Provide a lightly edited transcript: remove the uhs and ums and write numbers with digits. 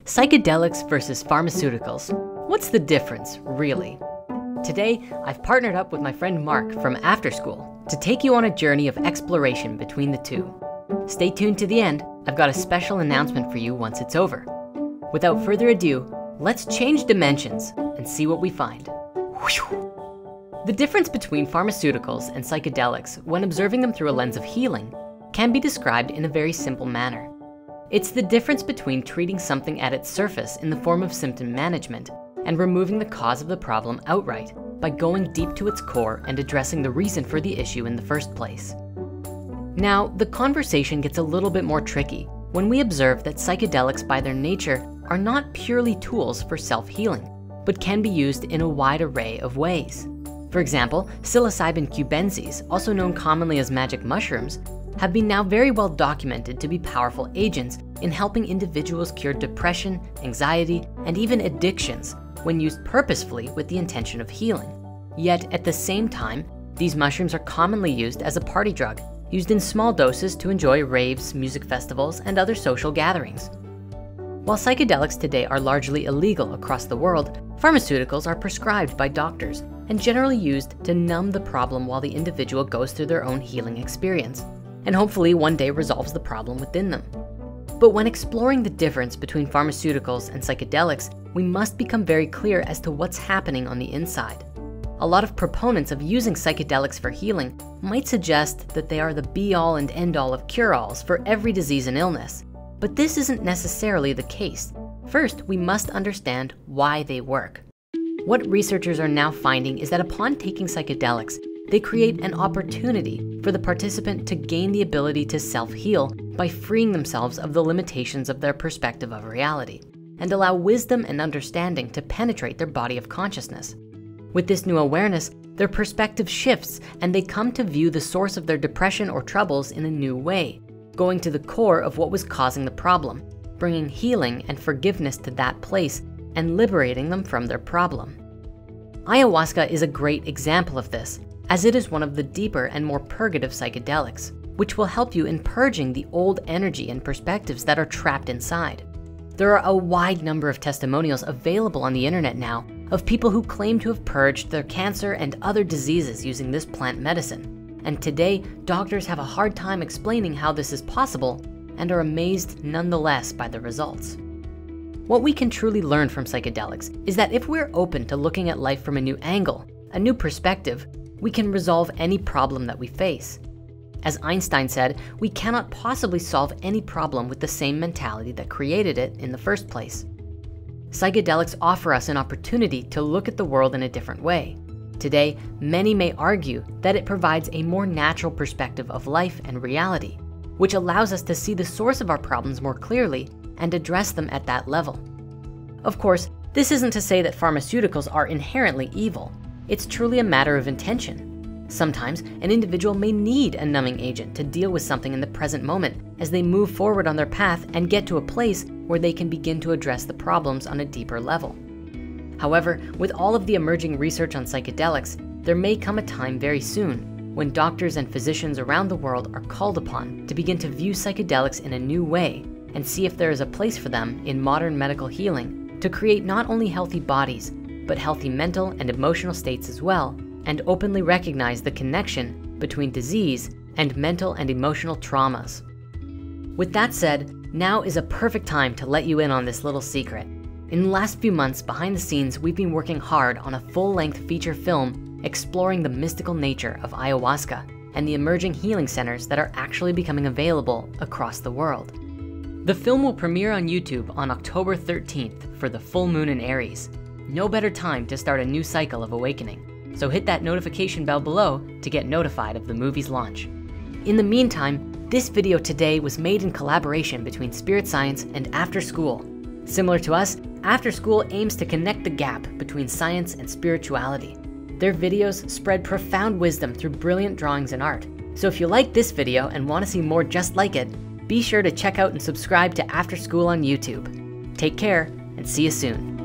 Psychedelics versus pharmaceuticals. What's the difference, really? Today, I've partnered up with my friend Mark from After School to take you on a journey of exploration between the two. Stay tuned to the end. I've got a special announcement for you once it's over. Without further ado, let's change dimensions and see what we find. The difference between pharmaceuticals and psychedelics, when observing them through a lens of healing, can be described in a very simple manner. It's the difference between treating something at its surface in the form of symptom management and removing the cause of the problem outright by going deep to its core and addressing the reason for the issue in the first place. Now, the conversation gets a little bit more tricky when we observe that psychedelics by their nature are not purely tools for self-healing, but can be used in a wide array of ways. For example, psilocybin cubensis, also known commonly as magic mushrooms, have been now very well documented to be powerful agents in helping individuals cure depression, anxiety, and even addictions when used purposefully with the intention of healing. Yet at the same time, these mushrooms are commonly used as a party drug, used in small doses to enjoy raves, music festivals, and other social gatherings. While psychedelics today are largely illegal across the world, pharmaceuticals are prescribed by doctors and generally used to numb the problem while the individual goes through their own healing experience, and hopefully one day resolves the problem within them. But when exploring the difference between pharmaceuticals and psychedelics, we must become very clear as to what's happening on the inside. A lot of proponents of using psychedelics for healing might suggest that they are the be-all and end-all of cure-alls for every disease and illness, but this isn't necessarily the case. First, we must understand why they work. What researchers are now finding is that upon taking psychedelics, they create an opportunity for the participant to gain the ability to self-heal by freeing themselves of the limitations of their perspective of reality and allow wisdom and understanding to penetrate their body of consciousness. With this new awareness, their perspective shifts and they come to view the source of their depression or troubles in a new way, going to the core of what was causing the problem, bringing healing and forgiveness to that place and liberating them from their problem. Ayahuasca is a great example of this, as it is one of the deeper and more purgative psychedelics, which will help you in purging the old energy and perspectives that are trapped inside. There are a wide number of testimonials available on the internet now of people who claim to have purged their cancer and other diseases using this plant medicine. And today, doctors have a hard time explaining how this is possible and are amazed nonetheless by the results. What we can truly learn from psychedelics is that if we're open to looking at life from a new angle, a new perspective, we can resolve any problem that we face. As Einstein said, we cannot possibly solve any problem with the same mentality that created it in the first place. Psychedelics offer us an opportunity to look at the world in a different way. Today, many may argue that it provides a more natural perspective of life and reality, which allows us to see the source of our problems more clearly and address them at that level. Of course, this isn't to say that pharmaceuticals are inherently evil. It's truly a matter of intention. Sometimes an individual may need a numbing agent to deal with something in the present moment as they move forward on their path and get to a place where they can begin to address the problems on a deeper level. However, with all of the emerging research on psychedelics, there may come a time very soon when doctors and physicians around the world are called upon to begin to view psychedelics in a new way and see if there is a place for them in modern medical healing to create not only healthy bodies, but healthy mental and emotional states as well, and openly recognize the connection between disease and mental and emotional traumas. With that said, now is a perfect time to let you in on this little secret. In the last few months behind the scenes, we've been working hard on a full-length feature film exploring the mystical nature of ayahuasca and the emerging healing centers that are actually becoming available across the world. The film will premiere on YouTube on October 13th for the full moon in Aries. No better time to start a new cycle of awakening. So hit that notification bell below to get notified of the movie's launch. In the meantime, this video today was made in collaboration between Spirit Science and After School. Similar to us, After School aims to connect the gap between science and spirituality. Their videos spread profound wisdom through brilliant drawings and art. So if you like this video and want to see more just like it, be sure to check out and subscribe to After School on YouTube. Take care and see you soon.